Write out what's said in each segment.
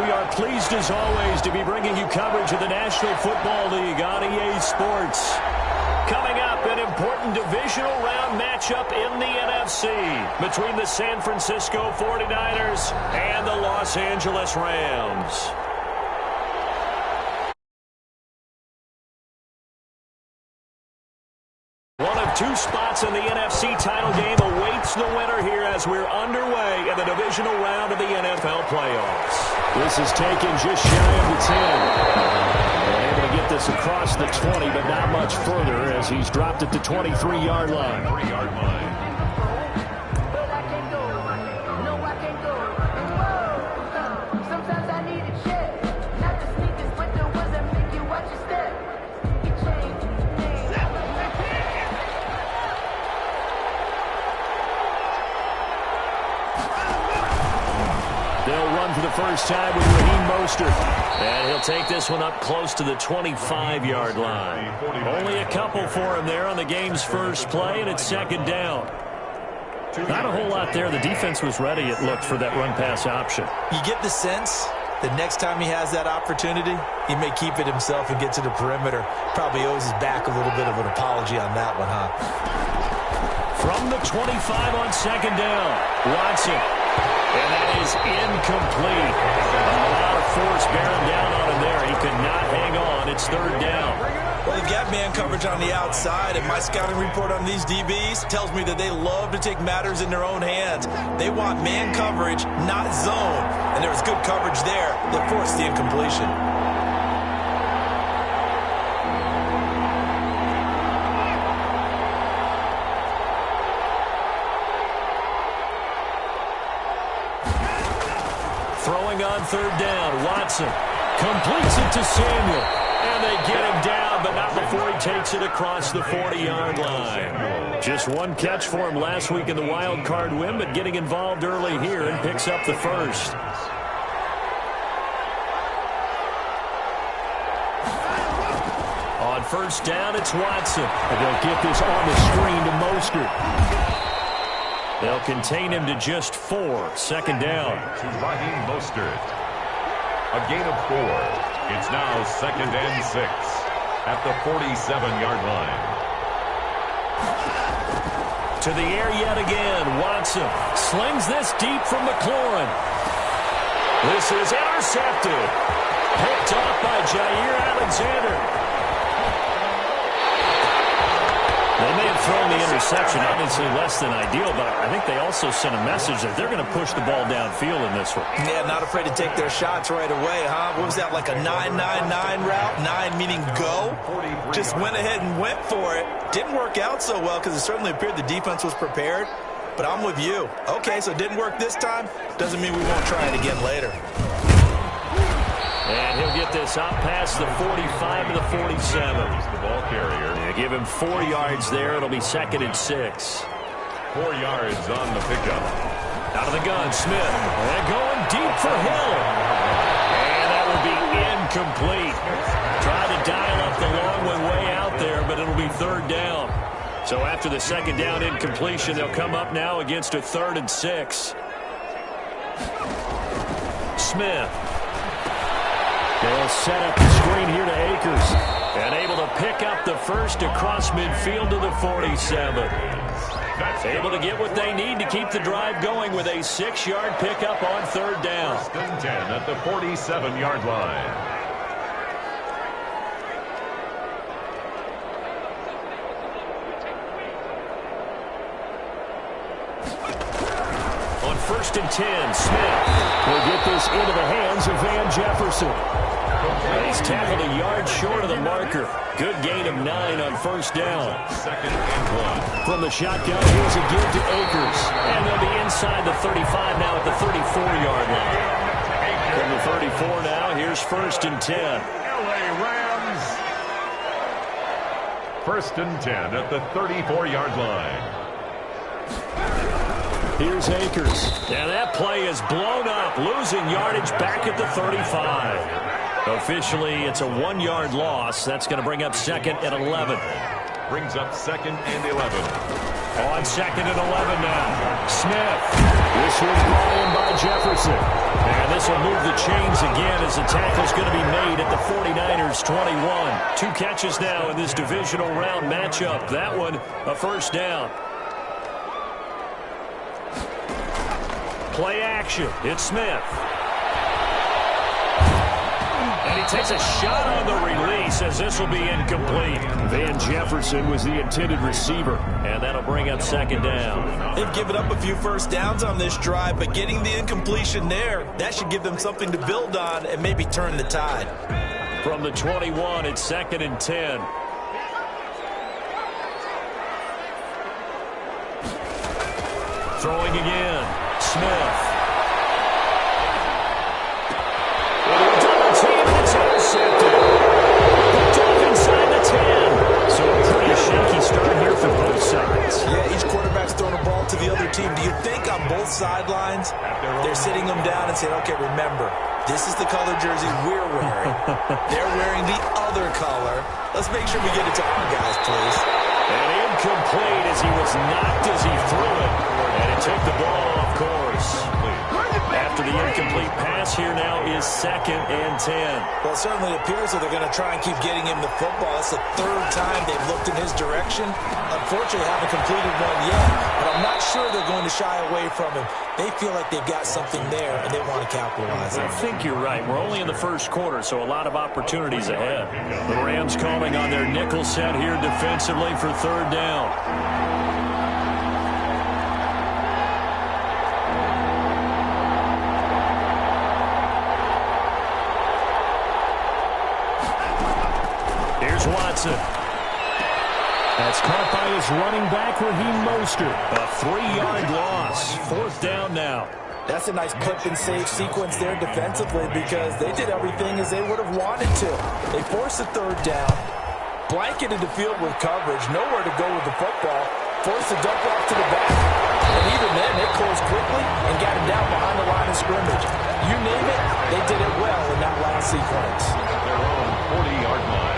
we are pleased as always to be bringing you coverage of the National Football League on EA Sports. Coming up, an important divisional round matchup in the NFC between the San Francisco 49ers and the Los Angeles Rams. One of two spots in the NFC title game awaits the winner here as we're underway in the divisional round of the NFL playoffs. This is taken just shy of the 10. They're able to get this across the 20, but not much further as he's dropped it to 23-yard line. For the first time with Raheem Mostert. And he'll take this one up close to the 25-yard line. Only a couple for him there on the game's first play, and it's second down. Not a whole lot there. The defense was ready, it looked, for that run-pass option. You get the sense that next time he has that opportunity, he may keep it himself and get to the perimeter. Probably owes his back a little bit of an apology on that one, huh? From the 25 on second down, Watson. And that is incomplete. A lot of force bearing down on him there. He could not hang on. It's third down. Well, they've got man coverage on the outside, and my scouting report on these DBs tells me that they love to take matters in their own hands. They want man coverage, not zone. And there was good coverage there that forced the incompletion. Throwing on third down, Watson completes it to Samuel. And they get him down, but not before he takes it across the 40-yard line. Just one catch for him last week in the wild card win, but getting involved early here and picks up the first. On first down, it's Watson. And they'll get this on the screen to Mostert. They'll contain him to just 4. Second down. To Raheem Mostert. A gain of 4. It's now second and 6 at the 47-yard line. To the air yet again. Watson slings this deep from McLaurin. This is intercepted. Picked off by Jair Alexander. They may have thrown the interception, obviously less than ideal, but I think they also sent a message that they're going to push the ball downfield in this one. Yeah, not afraid to take their shots right away, huh? What was that, like a 9-9-9 route? 9 meaning go? Just went ahead and went for it. Didn't work out so well because it certainly appeared the defense was prepared, but I'm with you. Okay, so it didn't work this time. Doesn't mean we won't try it again later. And he'll get this out past the 45 to the 47. The ball carrier. They give him 4 yards there. It'll be second and 6. 4 yards on the pickup. Out of the gun, Smith. And going deep for Hill. And that will be incomplete. Tried to dial up the long one way out there, but it'll be third down. So after the second down incompletion, they'll come up now against a 3rd and 6. Smith. They'll set up the screen here to Akers. And able to pick up the first across midfield to the 47. Able to get what they need to keep the drive going with a 6-yard pickup on third down. First and 10 at the 47-yard line. On first and 10, Smith will get this into the hands of Van Jefferson. He's tackled a yard short of the marker. Good gain of 9 on first down. Second and 1. From the shotgun, here's a give to Akers. And they'll be inside the 35 now at the 34-yard line. From the 34 now, here's first and 10. LA Rams. First and 10 at the 34-yard line. Here's Akers. And that play is blown up, losing yardage back at the 35. Officially, it's a 1-yard loss. That's going to bring up second and 11. Brings up second and 11. On second and 11 now. Smith. This was brought in by Jefferson. And this will move the chains again as the tackle's going to be made at the 49ers 21. 2 catches now in this divisional round matchup. That one, a first down. Play action. It's Smith. And he takes a shot on the release as this will be incomplete. Van Jefferson was the intended receiver, and that'll bring up second down. They've given up a few first downs on this drive, but getting the incompletion there, that should give them something to build on and maybe turn the tide. From the 21, it's 2nd and 10. Throwing again. Smith. Double team, and it's intercepted. Hooked up inside the 10. So a pretty shaky start here for both sides. Yeah, each quarterback's throwing a ball to the other team. Do you think on both sidelines they're sitting them down and saying, okay, remember, this is the color jersey we're wearing. They're wearing the other color. Let's make sure we get it to our guys, please. And incomplete as he was knocked as he threw it. And it took the ball off course. After the incomplete pass here now is 2nd and 10. Well, it certainly appears that they're going to try and keep getting him the football. That's the 3rd time they've looked in his direction. Unfortunately, haven't completed one yet, but I'm not sure they're going to shy away from him. They feel like they've got something there, and they want to capitalize on it. I think you're right. We're only in the first quarter, so a lot of opportunities ahead. The Rams calling on their nickel set here defensively for 3rd down. Watson. That's caught by his running back, Raheem Mostert. A 3-yard loss. 4th down now. That's a nice clip and save sequence there defensively because they did everything as they would have wanted to. They forced a 3rd down, blanketed the field with coverage, nowhere to go with the football, forced the dump off to the back, and even then they closed quickly and got him down behind the line of scrimmage. You name it, they did it well in that last sequence. Their own 40-yard line.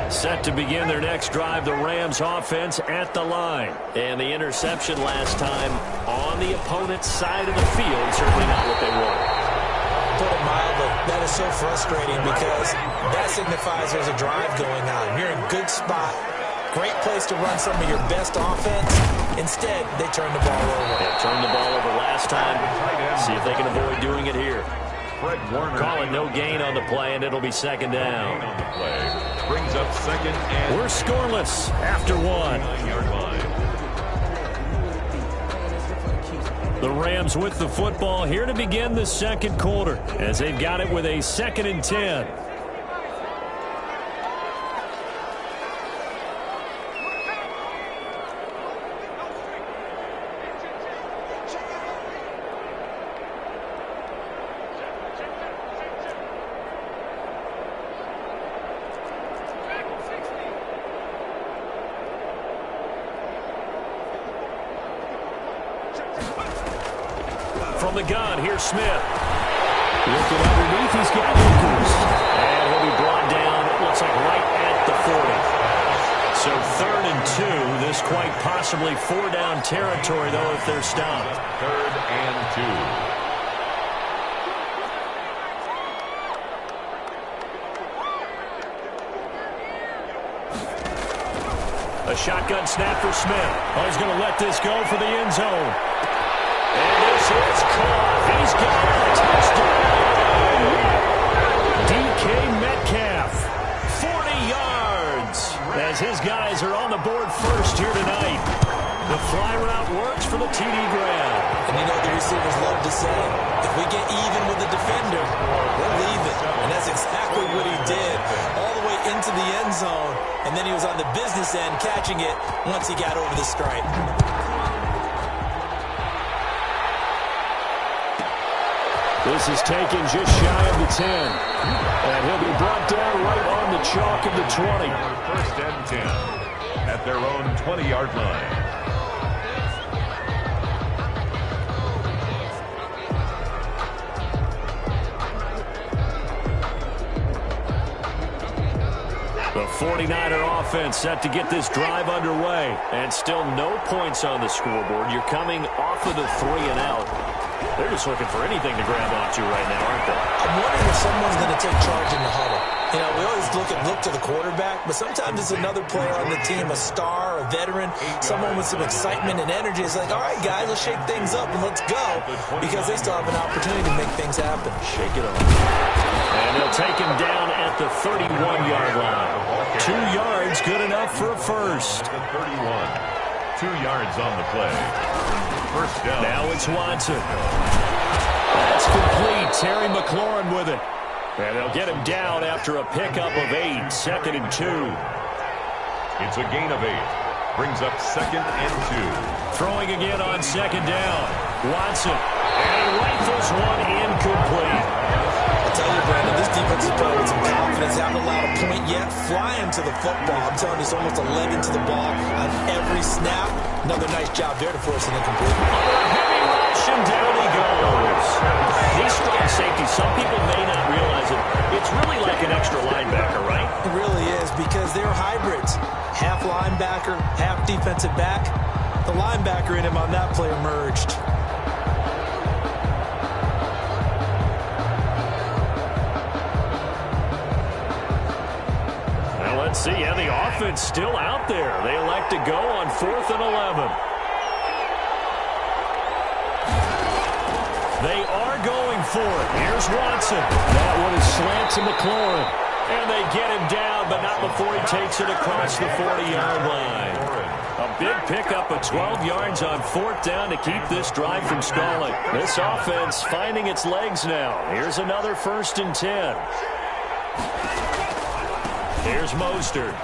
Set to begin their next drive, the Rams offense at the line. And the interception last time on the opponent's side of the field, certainly not what they wanted. Put it mildly, that is so frustrating because that signifies there's a drive going on. You're in a good spot, great place to run some of your best offense. Instead, they turn the ball over. They turned the ball over last time. See if they can avoid doing it here. Call it no gain on the play, and it'll be 2nd down. On the play. Brings up 2nd and... We're scoreless after 1. 9-yard line. The Rams with the football here to begin the 2nd quarter as they've got it with a 2nd and 10. From the gun, here's Smith. Looking underneath, he's got Akers. And he'll be brought down, it looks like right at the 40. So 3rd and 2. This quite possibly 4-down territory, though, if they're stopped. 3rd and 2. A shotgun snap for Smith. Oh, he's going to let this go for the end zone. And this is caught. He's got a touchdown. DK Metcalf, 40 yards. As his guys are on the board first here tonight. The fly route works for the TD grab. And you know the receivers love to say, if we get even with the defender, we'll leave it. And that's exactly what he did. All the way into the end zone. And then he was on the business end catching it once he got over the stripe. This is taken just shy of the 10. And he'll be brought down right on the chalk of the 20. 1st and 10 at their own 20-yard line. The 49er offense set to get this drive underway. And still no points on the scoreboard. You're coming off of the 3-and-out. They're just looking for anything to grab onto right now, aren't they? I'm wondering if someone's going to take charge in the huddle. You know, we always look to the quarterback, but sometimes it's another player on the team, a star, a veteran, someone with some excitement and energy. It's like, all right, guys, let's shake things up and let's go, because they still have an opportunity to make things happen. Shake it up. And they'll take him down at the 31-yard line. 2 yards, good enough for a first. 31. 2 yards on the play. First down. Now it's Watson. That's complete. Terry McLaurin with it. And they'll get him down after a pickup of 8. 2nd and 2. It's a gain of 8. Brings up 2nd and 2. Throwing again on 2nd down. Watson. And he rifles one incomplete. I'll tell you, Brandon, this defense is playing with some confidence. Haven't allowed a point yet. Flying to the football. I'm telling you, it's almost 11 to the ball on every snap. Another nice job there to force an incomplete. Under a heavy rush, and down he goes. These strong safeties, some people may not realize it. It's really like an extra linebacker, right? It really is, because they're hybrids. Half linebacker, half defensive back. The linebacker in him on that play emerged. Well, let's see. Yeah, the offense still out there. They elect to go on 4th and 11. They are going for it. Here's Watson. That one is slant to McLaurin. And they get him down, but not before he takes it across the 40-yard line. A big pickup of 12 yards on 4th down to keep this drive from stalling. This offense finding its legs now. Here's another 1st and 10. Here's Mostert.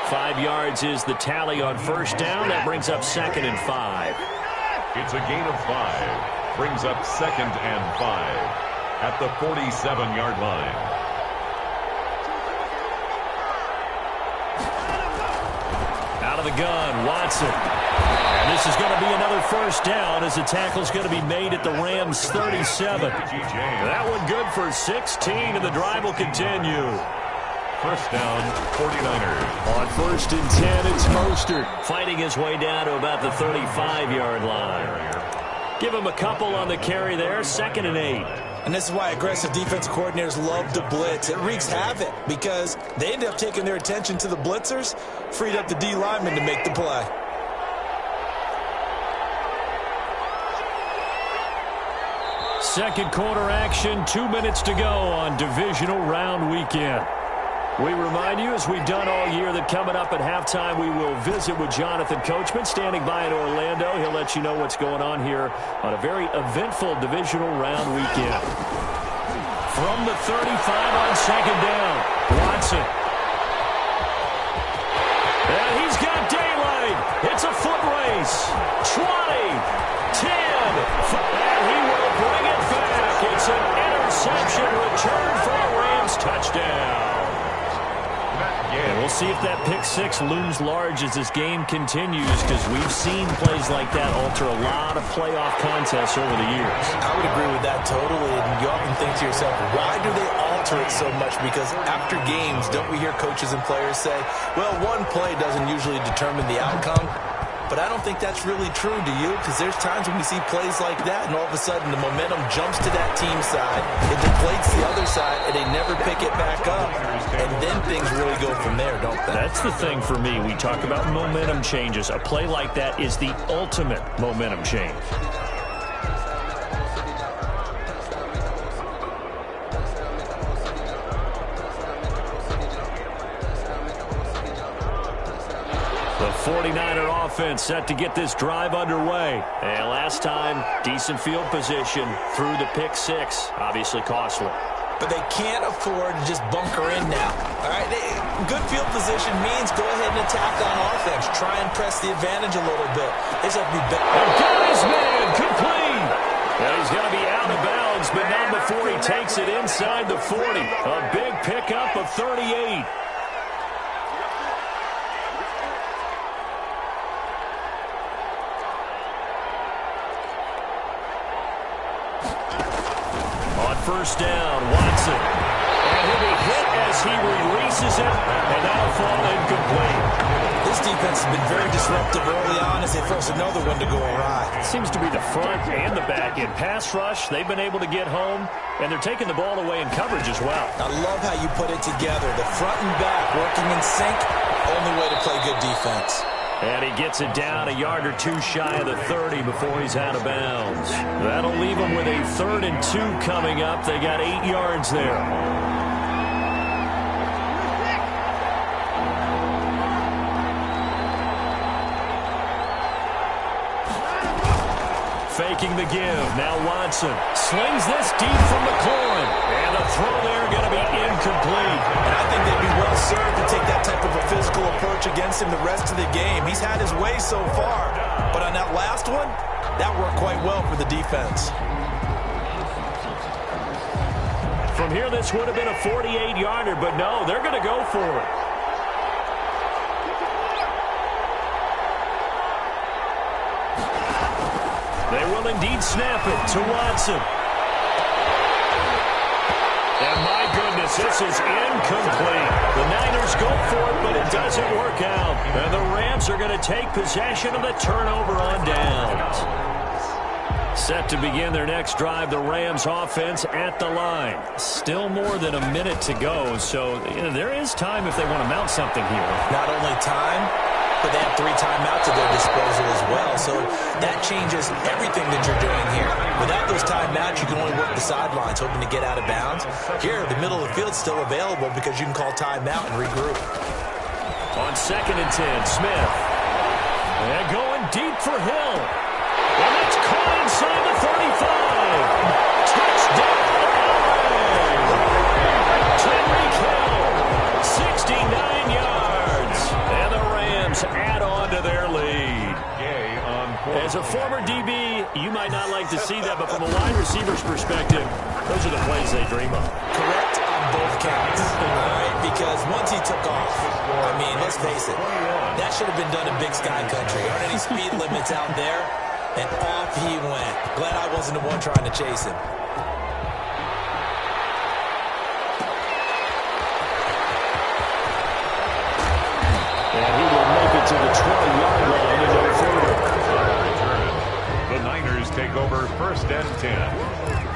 5 yards is the tally on 1st down. That brings up 2nd and 5. It's a gain of 5. Brings up 2nd and 5 at the 47-yard line. Out of the gun, Watson. And this is going to be another 1st down as the tackle's going to be made at the Rams' 37. That one good for 16, and the drive will continue. First down, 49ers. On 1st and 10, it's Mostert fighting his way down to about the 35-yard line. Give him a couple on the carry there, 2nd and 8. And this is why aggressive defense coordinators love to blitz. It wreaks havoc because they end up taking their attention to the blitzers, freed up the D lineman to make the play. Second quarter action, 2 minutes to go on divisional round weekend. We remind you, as we've done all year, that coming up at halftime, we will visit with Jonathan Coachman, standing by in Orlando. He'll let you know what's going on here on a very eventful divisional round weekend. From the 35 on 2nd down, Watson. And he's got daylight. It's a foot race. 20, 10, and he will bring it back. It's an interception return for a Rams touchdown. And we'll see if that pick 6 looms large as this game continues, because we've seen plays like that alter a lot of playoff contests over the years. I would agree with that totally. And you often think to yourself, why do they alter it so much? Because after games, don't we hear coaches and players say, well, one play doesn't usually determine the outcome. But I don't think that's really true, do you? Because there's times when we see plays like that, and all of a sudden the momentum jumps to that team side, it deflates the other side, and they never pick it back up. And then things really go from there, don't they? That's the thing for me. We talk about momentum changes. A play like that is the ultimate momentum change. The 49er offense set to get this drive underway. And last time, decent field position through the pick 6. Obviously costly. But they can't afford to just bunker in now. All right, good field position means go ahead and attack on offense. Try and press the advantage a little bit. They just have to be better. And got his man complete. And he's going to be out of bounds, but not before he takes it inside the 40. A big pickup of 38. First down, Watson. And he'll be hit as he releases it, and that'll fall incomplete. This defense has been very disruptive early on as they force another one to go awry. It seems to be the front and the back. In pass rush, they've been able to get home, and they're taking the ball away in coverage as well. I love how you put it together. The front and back working in sync, only way to play good defense. And he gets it down a yard or two shy of the 30 before he's out of bounds. That'll leave him with a 3rd and 2 coming up. They got 8 yards there. Faking the give. Now Watson slings this deep from McLaurin. And the throw there going to be incomplete. And I think they'd be well served to take that type of a physical approach against him the rest of the game. He's had his way so far. But on that last one, that worked quite well for the defense. From here, this would have been a 48-yarder, but no, they're going to go for it. They will indeed snap it to Watson. And my goodness, this is incomplete. The Niners go for it, but it doesn't work out. And the Rams are going to take possession of the turnover on downs. Set to begin their next drive, the Rams offense at the line. Still more than a minute to go, so there is time if they want to mount something here. Not only time, but they have 3 timeouts at their disposal as well. So that changes everything that you're doing here. Without those timeouts, you can only work the sidelines, hoping to get out of bounds. Here, the middle of the field's still available because you can call timeout and regroup. On 2nd and 10, Smith. And going deep for Hill. And it's caught inside the 35. Touchdown, Tyreek Hill. 69 yards. And the Rams add on to their lead. As a former DB, you might not like to see that, but from a wide receiver's perspective, those are the plays they dream of. Correct on both counts, all right? Because once he took off, I mean, let's face it, that should have been done in Big Sky Country. Aren't any speed limits out there? And off he went. Glad I wasn't the one trying to chase him. And he will make it to the 20-yard line and go further. The Niners take over 1st and 10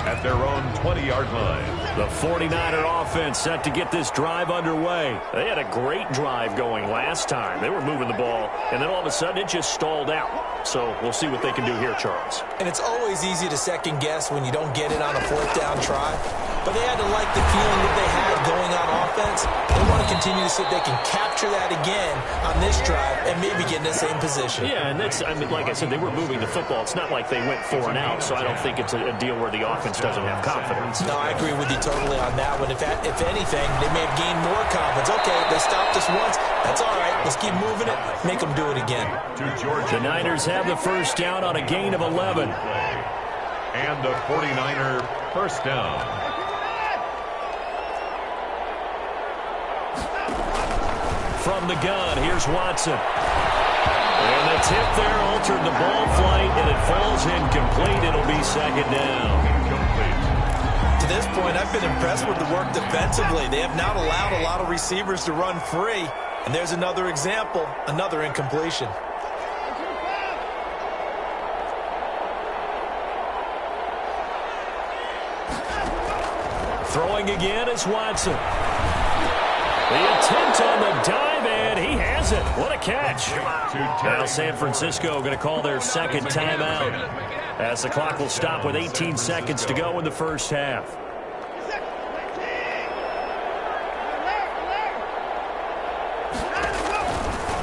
at their own 20-yard line. The 49er offense set to get this drive underway. They had a great drive going last time. They were moving the ball, and then all of a sudden it just stalled out. So we'll see what they can do here, Charles. And it's always easy to second guess when you don't get it on a 4th down try. But they had to like the feeling that they had going on offense. They want to continue to see if they can capture that again on this drive and maybe get in the same position. Yeah, and that's, I mean, like I said, they were moving the football. It's not like they went 4 and out, so I don't think it's a deal where the offense doesn't have confidence. No, I agree with you totally on that one. If anything, they may have gained more confidence. Okay, they stopped us once. That's all right. Let's keep moving it. Make them do it again. The Niners have the 1st down on a gain of 11. And the 49er 1st down. From the gun, here's Watson. And the tip there altered the ball flight, and it falls incomplete. It'll be 2nd down. To this point, I've been impressed with the work defensively. They have not allowed a lot of receivers to run free. And there's another example, another incompletion. Throwing again is Watson. The attempt on the dive, and he has it. What a catch. Now San Francisco going to call their 2nd timeout as the clock will stop with 18 seconds to go in the 1st half.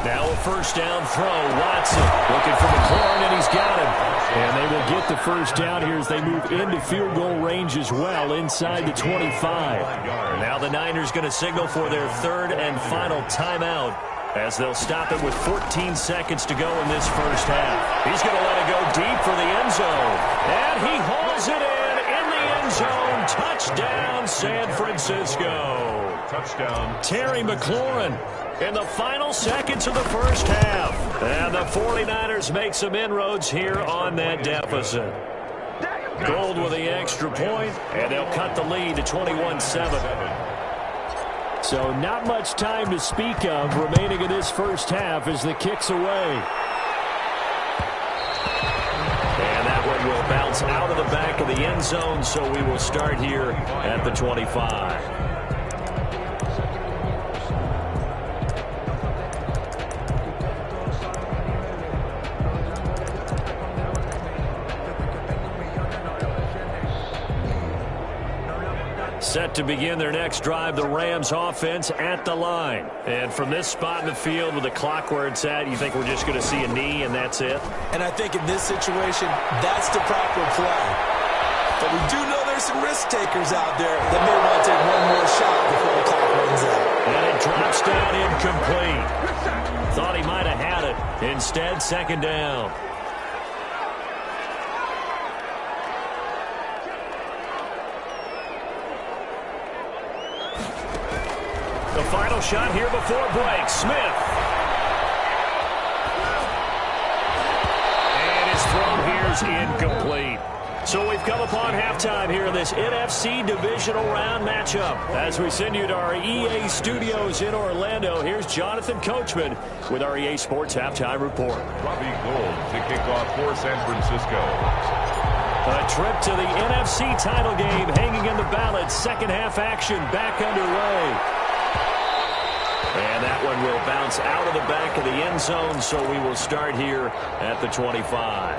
Now a 1st down throw. Watson looking for McLaurin, and he's got him. And they will get the 1st down here as they move into field goal range as well inside the 25. Now the Niners going to signal for their 3rd and final timeout as they'll stop it with 14 seconds to go in this 1st half. He's going to let it go deep for the end zone. And he hauls it in the end zone. Touchdown, San Francisco. Touchdown. Terry McLaurin in the final seconds of the 1st half. And the 49ers make some inroads here on that deficit. Gold with the extra point, and they'll cut the lead to 21-7. So not much time to speak of remaining in this first half as the kick's away. And that one will bounce out of the back of the end zone, so we will start here at the 25. Set to begin their next drive, the Rams offense at the line. And from this spot in the field with the clock where it's at, you think we're just going to see a knee and that's it? And I think in this situation, that's the proper play. But we do know there's some risk takers out there that may want to take one more shot before the clock runs out. And it drops down incomplete. Thought he might have had it. Instead, second down. The final shot here before break. Smith. And his throw here is incomplete. So we've come upon halftime here in this NFC Divisional Round matchup. As we send you to our EA studios in Orlando, here's Jonathan Coachman with our EA Sports Halftime Report. Robbie Gould to kick off for San Francisco. A trip to the NFC title game hanging in the balance. Second half action back underway. And that one will bounce out of the back of the end zone, so we will start here at the 25.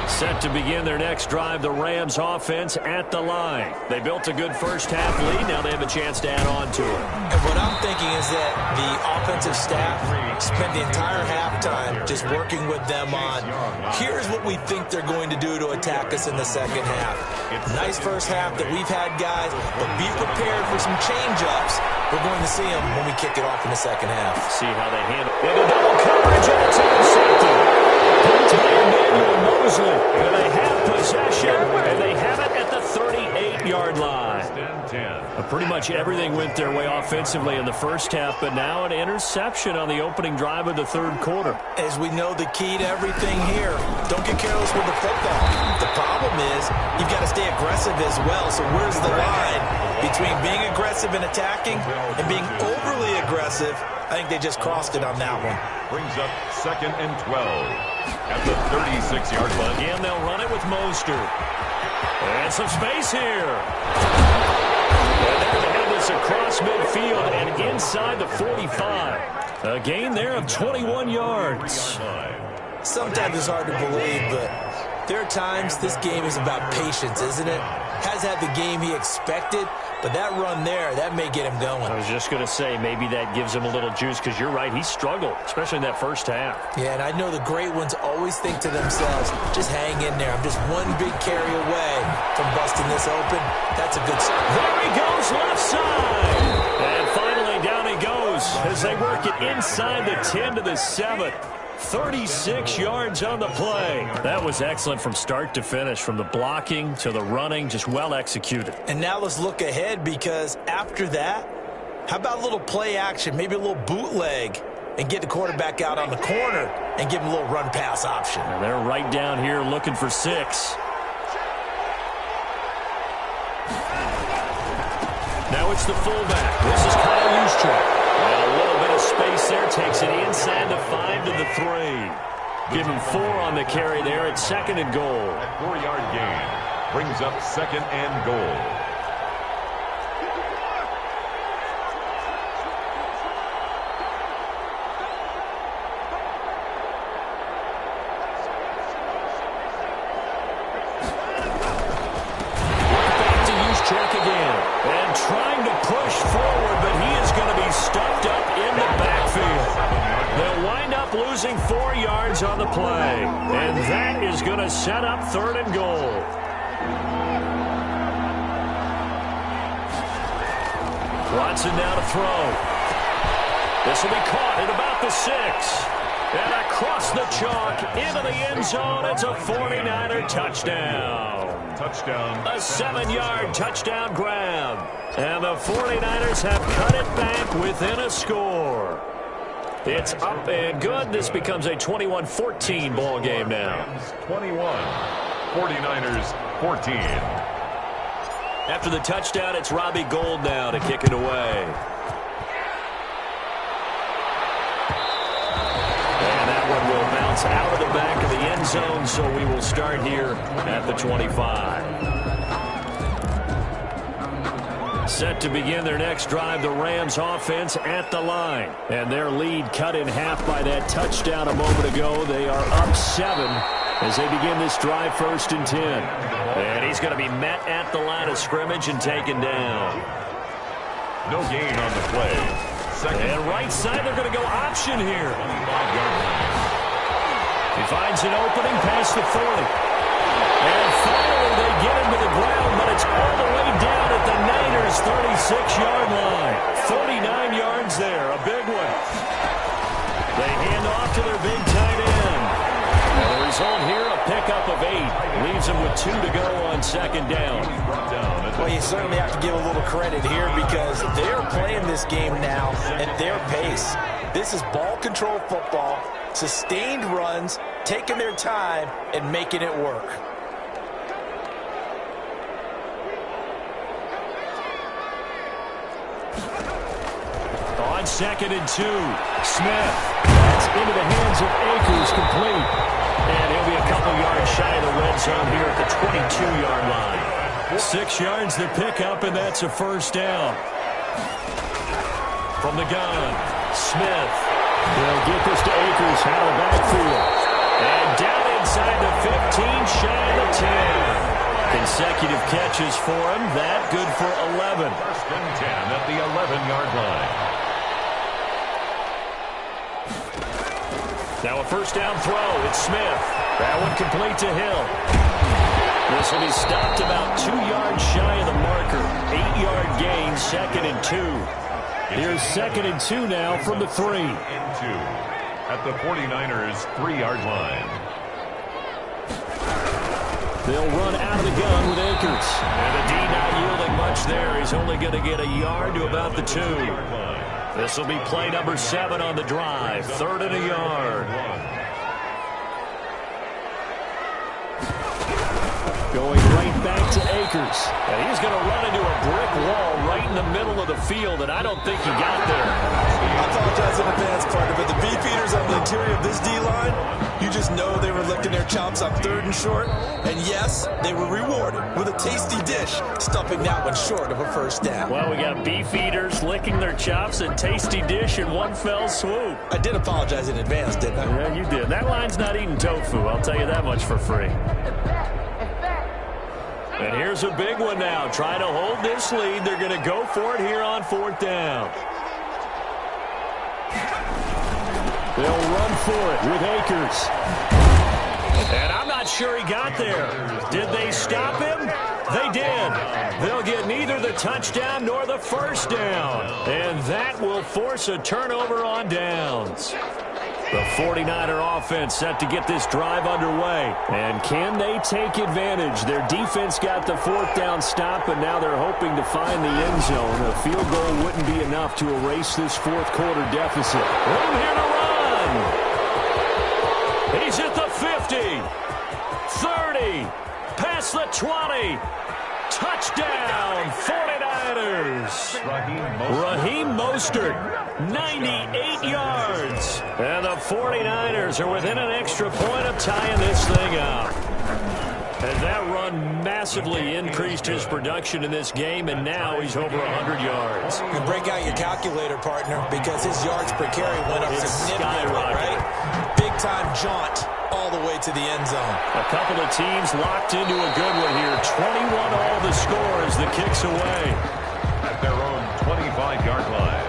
Set to begin their next drive, the Rams offense at the line. They built a good first half lead. Now they have a chance to add on to it. And what I'm thinking is that the offensive staff spent the entire halftime just working with them on, here's what we think they're going to do to attack us in the second half. Nice first half that we've had, guys, but be prepared for some change-ups. We're going to see them when we kick it off in the second half. See how they handle it. With a double coverage, and it's intercepted. Pulled by Emmanuel Mosley. And they have possession, and they have it at the 38-yard line. Pretty much everything went their way offensively in the first half, but now an interception on the opening drive of the third quarter. As we know, the key to everything here, don't get careless with the football. The problem is you've got to stay aggressive as well. So where's the line between being aggressive and attacking and being overly aggressive? I think they just crossed it on that one. Brings up 2nd and 12 at the 36-yard line. Again, they'll run it with Mostert. And some space here. And there they have this across midfield and inside the 45. A gain there of 21 yards. Sometimes it's hard to believe, but there are times this game is about patience, isn't it? Has had the game he expected, but that run there, that may get him going. I was just going to say, maybe that gives him a little juice, because you're right, he struggled, especially in that first half. Yeah, and I know the great ones always think to themselves, just hang in there. I'm just one big carry away from busting this open. That's a good start. There he goes, left side. And finally, down he goes as they work it inside the 10 to the 7. 36 yards on the play. That was excellent from start to finish, from the blocking to the running, just well executed. And now let's look ahead, because after that, how about a little play action, maybe a little bootleg, and get the quarterback out on the corner and give him a little run pass option. And they're right down here looking for 6. Now it's the fullback. This is Kyle Juszczyk. And a little bit of space there, takes it inside the 5 to the 3. Give him 4 on the carry there at 2nd and goal. That 4-yard gain brings up 2nd and goal. Back to Juszczyk again. And trying to push forward, but he is going to be stuffed up in the backfield. They'll wind up losing 4 yards on the play. And that is going to set up 3rd and goal. Watson now to throw. This will be caught at about the 6. And across the chalk, into the end zone, it's a 49er touchdown. Touchdown. A 7-yard touchdown grab. And the 49ers have cut it back within a score. It's up and good. This becomes a 21-14 ball game now. 21. 49ers 14. After the touchdown, it's Robbie Gould now to kick it away. And that one will bounce out of the back of the end zone, so we will start here at the 25. Set to begin their next drive, the Rams offense at the line. And their lead cut in half by that touchdown a moment ago. They are up 7 as they begin this drive, 1st and 10. And he's going to be met at the line of scrimmage and taken down. No gain on the play. Second. And right side, they're going to go option here. He finds an opening past the 40. And finally, they get him to the ground, but it's all the way down at the Niners' 36-yard line. 49 yards there, a big one. They hand off to their big tight end. And the result here, a pickup of 8. Leaves them with 2 to go on 2nd down. Well, you certainly have to give a little credit here because they're playing this game now at their pace. This is ball control football, sustained runs, taking their time, and making it work. On 2nd and 2, Smith. That's into the hands of Akers, complete. And he'll be a couple yards shy of the red zone here at the 22-yard line. 6 yards to pick up, and that's a 1st down. From the gun, Smith. They'll get this to Akers out of the backfield. And down inside the 15, shy of the 10. Consecutive catches for him. That good for 11. 1st and 10 at the 11-yard line. Now a 1st down throw. It's Smith. That one complete to Hill. This will be stopped about 2 yards shy of the marker. 8-yard gain, 2nd and 2. Here's 2nd and 2 now from the 3. And 2 at the 49ers' 3-yard line. They'll run out of the gun with Akers. And the D not yielding much there. He's only going to get a yard to about the 2. This will be play number 7 on the drive. 3rd and a yard. Going right back to Akers. And he's going to run into a brick wall right in the middle of the field, and I don't think he got there. I apologize in advance, partner, but the beefeaters on the interior of this D-line, you just know they were licking their chops on 3rd and short. And yes, they were rewarded with a tasty dish, stuffing that one short of a 1st down. Well, we got beefeaters licking their chops and tasty dish in one fell swoop. I did apologize in advance, didn't I? Yeah, you did. That line's not eating tofu, I'll tell you that much for free. And here's a big one now. Trying to hold this lead. They're going to go for it here on 4th down. They'll run for it with Akers. And I'm not sure he got there. Did they stop him? They did. They'll get neither the touchdown nor the 1st down. And that will force a turnover on downs. The 49er offense set to get this drive underway. And can they take advantage? Their defense got the 4th down stop, and now they're hoping to find the end zone. A field goal wouldn't be enough to erase this 4th quarter deficit. Room here to run. He's at the 50, 30, past the 20. Touchdown, 49ers. Raheem Mostert, 98 yards. And the 49ers are within an extra point of tying this thing up. And that run massively increased his production in this game, and now he's over 100 yards. You break out your calculator, partner, because his yards per carry went up significantly, right? Big-time jaunt all the way to the end zone. A couple of teams locked into a good one here. 21 all the score as the kick's away. At their own 25-yard line.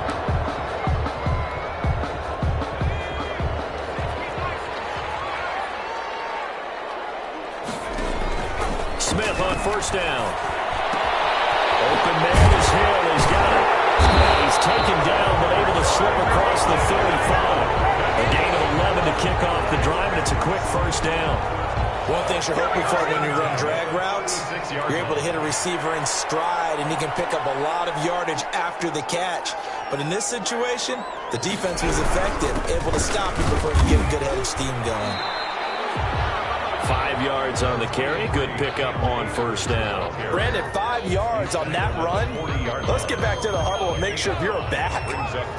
Smith on 1st down. Open man is Hill. He's got it. And he's taken down but able to slip across the 35. A gain of 11 to kick off the drive, and it's a quick first down. One thing you're hoping for when you run drag routes, you're able to hit a receiver in stride, and he can pick up a lot of yardage after the catch. But in this situation, the defense was effective, able to stop him before you get a good head of steam going. 5 yards on the carry. Good pickup on first down. Brandon, 5 yards on that run. Let's get back to the huddle and make sure if you're a back,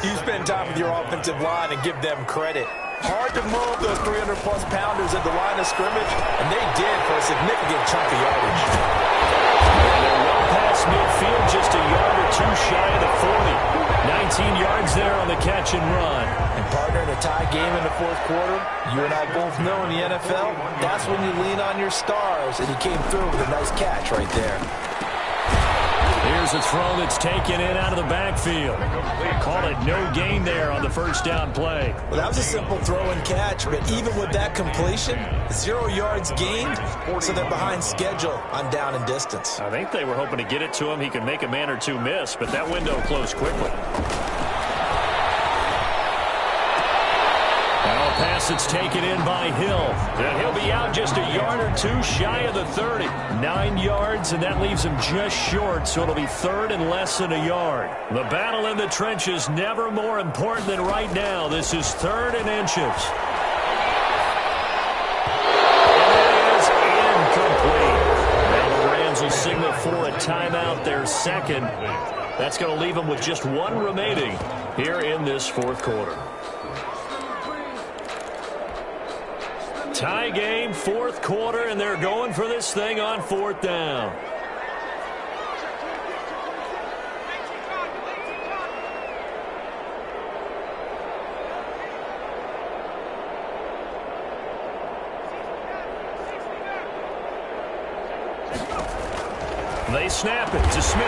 you spend time with your offensive line and give them credit. Hard to move those 300-plus pounders at the line of scrimmage, and they did for a significant chunk of yardage. And they're well past midfield, just a yard or two shy of the 40. 19 yards there on the catch and run. And partner, in a tie game in the fourth quarter, you and I both know in the NFL, that's when you lean on your stars, and he came through with a nice catch right there. Here's a throw that's taken in out of the backfield. Call it no gain there on the first down play. Well, that was a simple throw and catch, but even with that completion, 0 yards gained, so they're behind schedule on down and distance. I think they were hoping to get it to him. He could make a man or two miss, but that window closed quickly. Now a pass that's taken in by Hill. And he'll be out just a yard or two shy of the 30. 9 yards, and that leaves him just short, so it'll be third and less than a yard. The battle in the trenches never more important than right now. This is third and inches. And it is incomplete. Now the Rams will signal for a timeout, their second. That's going to leave them with just one remaining here in this fourth quarter. Tie game, fourth quarter, and they're going for this thing on fourth down. They snap it to Smith.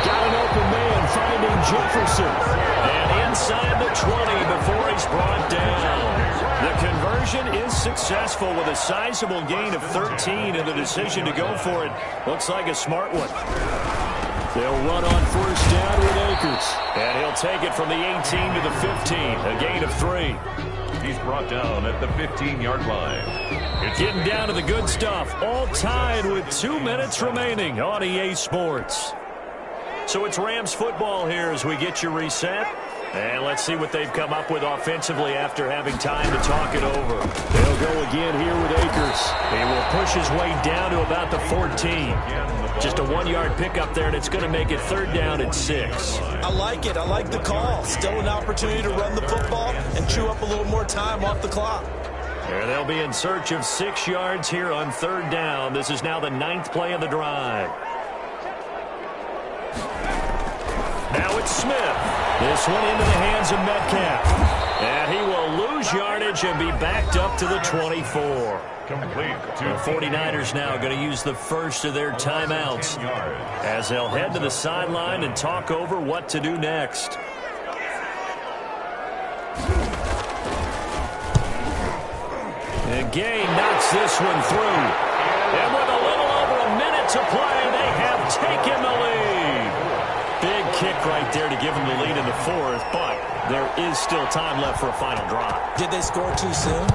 Got an open man finding Jefferson. And inside the 20 before he's brought down. The conversion is successful with a sizable gain of 13, and the decision to go for it looks like a smart one. They'll run on first down with Akers. And he'll take it from the 18 to the 15, a gain of 3. He's brought down at the 15-yard line. It's getting down to the good stuff. All tied with 2 minutes remaining on EA Sports. So it's Rams football here as we get you reset. And let's see what they've come up with offensively after having time to talk it over. They'll go again here with Akers. He will push his way down to about the 14. Just a 1-yard pickup there, and it's going to make it third down at 6. I like it. I like the call. Still an opportunity to run the football and chew up a little more time off the clock. And they'll be in search of 6 yards here on third down. This is now the 9th play of the drive. Now it's Smith. This one into the hands of Metcalf. And he will lose yardage and be backed up to the 24. Complete. The 49ers now going to use the first of their timeouts as they'll head to the sideline and talk over what to do next. And Gay knocks this one through. And with a little over a minute to play, they have taken the lead. Big kick right there to give them the lead in the fourth, but there is still time left for a final drive. Did they score too soon?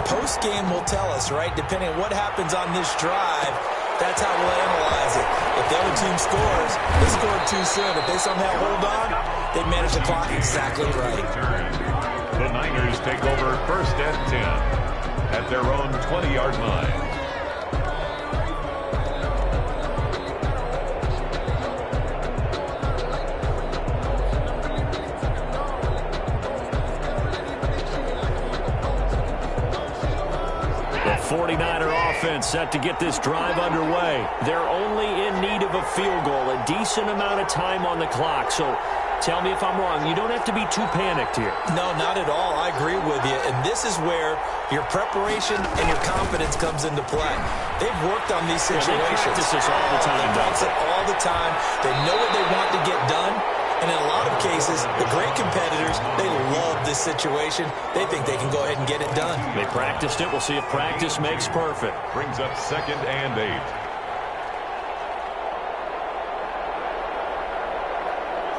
Post-game will tell us, right? Depending on what happens on this drive, that's how we'll analyze it. If the other team scores, they scored too soon. If they somehow hold on, they manage the clock exactly right. The Niners take over first and 10 at their own 20-yard line. The 49er offense set to get this drive underway. They're only in need of a field goal, a decent amount of time on the clock. So tell me if I'm wrong. You don't have to be too panicked here. No, not at all. I agree with you. And this is where your preparation and your confidence comes into play. They've worked on these situations. They practice this all the time. They practice it all the time. They know what they want to get done. And in a lot of cases, the great competitors, they love this situation. They think they can go ahead and get it done. They practiced it. We'll see if practice makes perfect. Brings up second and 8.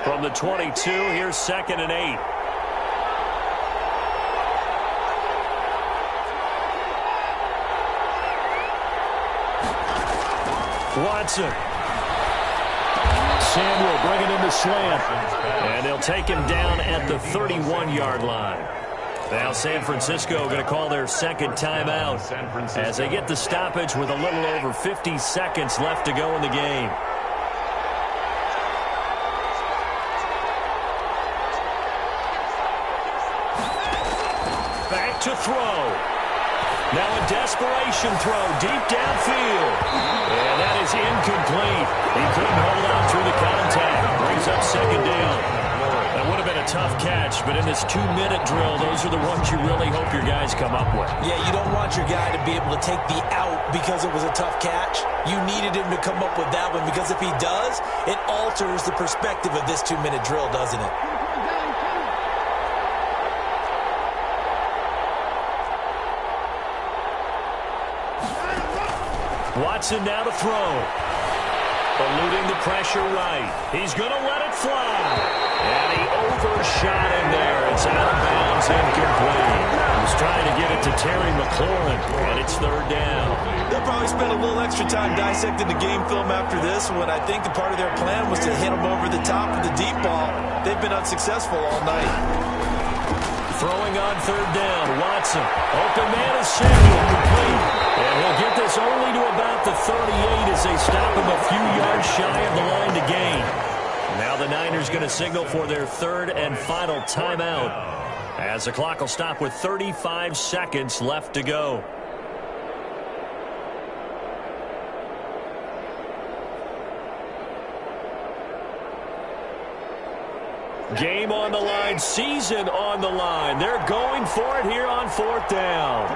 From the 22, here's second and 8. Watson. Samuel bringing in the slant. And they'll take him down at the 31-yard line. Now San Francisco going to call their second timeout as they get the stoppage with a little over 50 seconds left to go in the game. Back to throw. Now a desperation throw deep downfield. And that is incomplete. He couldn't hold on through the contact. Brings up second down. That would have been a tough catch, but in this 2-minute drill, those are the ones you really hope your guys come up with. Yeah, you don't want your guy to be able to take the out because it was a tough catch. You needed him to come up with that one because if he does, it alters the perspective of this 2-minute drill, doesn't it? Watson now to throw. Eluding the pressure right. He's going to let it fly. And he overshot him there. It's out of bounds, incomplete. He's trying to get it to Terry McLaurin, and it's third down. They'll probably spend a little extra time dissecting the game film after this one. I think the part of their plan was to hit him over the top of the deep ball. They've been unsuccessful all night. Throwing on third down, Watson. Open man is Samuel, complete. And he'll get this only to about the 38 as they stop him a few yards shy of the line to gain. Now the Niners going to signal for their third and final timeout as the clock will stop with 35 seconds left to go. Game on the line, season on the line. They're going for it here on fourth down.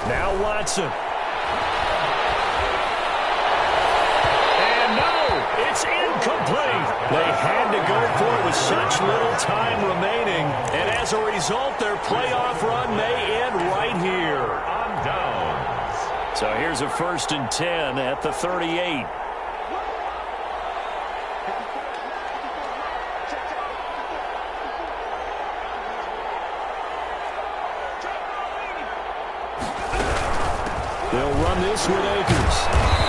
Now Watson. And no, it's incomplete. They had to go for it with such little time remaining. And as a result, their playoff run may end right here. On downs. So here's a 1st and 10 at the 38. They'll run this with Akers.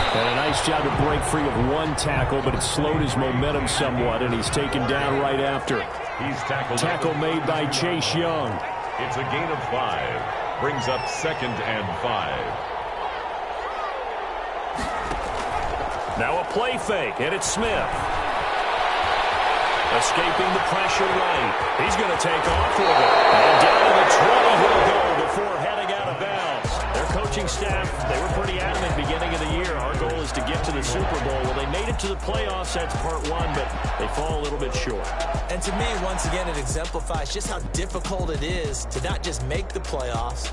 And a nice job to break free of one tackle, but it slowed his momentum somewhat, and he's taken down right after. He's tackled. Tackle made by Chase Young. It's a gain of 5. Brings up 2nd and 5. Now a play fake, and it's Smith. Escaping the pressure right. He's going to take off with it. And down to the 20 he'll go before heading out of bounds. Their coaching staff, they were pretty adamant beginning of the year. Our goal is to get to the Super Bowl. Well, they made it to the playoffs. That's part one, but they fall a little bit short. And to me, once again, it exemplifies just how difficult it is to not just make the playoffs,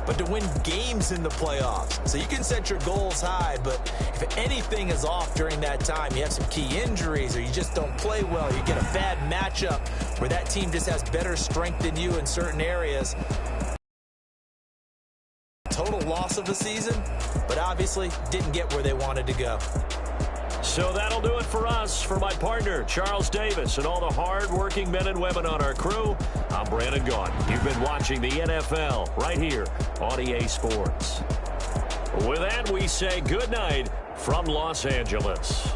but to win games in the playoffs. So you can set your goals high, but if anything is off during that time, you have some key injuries or you just don't play well, you get a bad matchup where that team just has better strength than you in certain areas. Total loss of the season, but obviously didn't get where they wanted to go. So that'll do it for us. For my partner, Charles Davis, and all the hard-working men and women on our crew, I'm Brandon Gaudin. You've been watching the NFL right here on EA Sports. With that, we say good night from Los Angeles.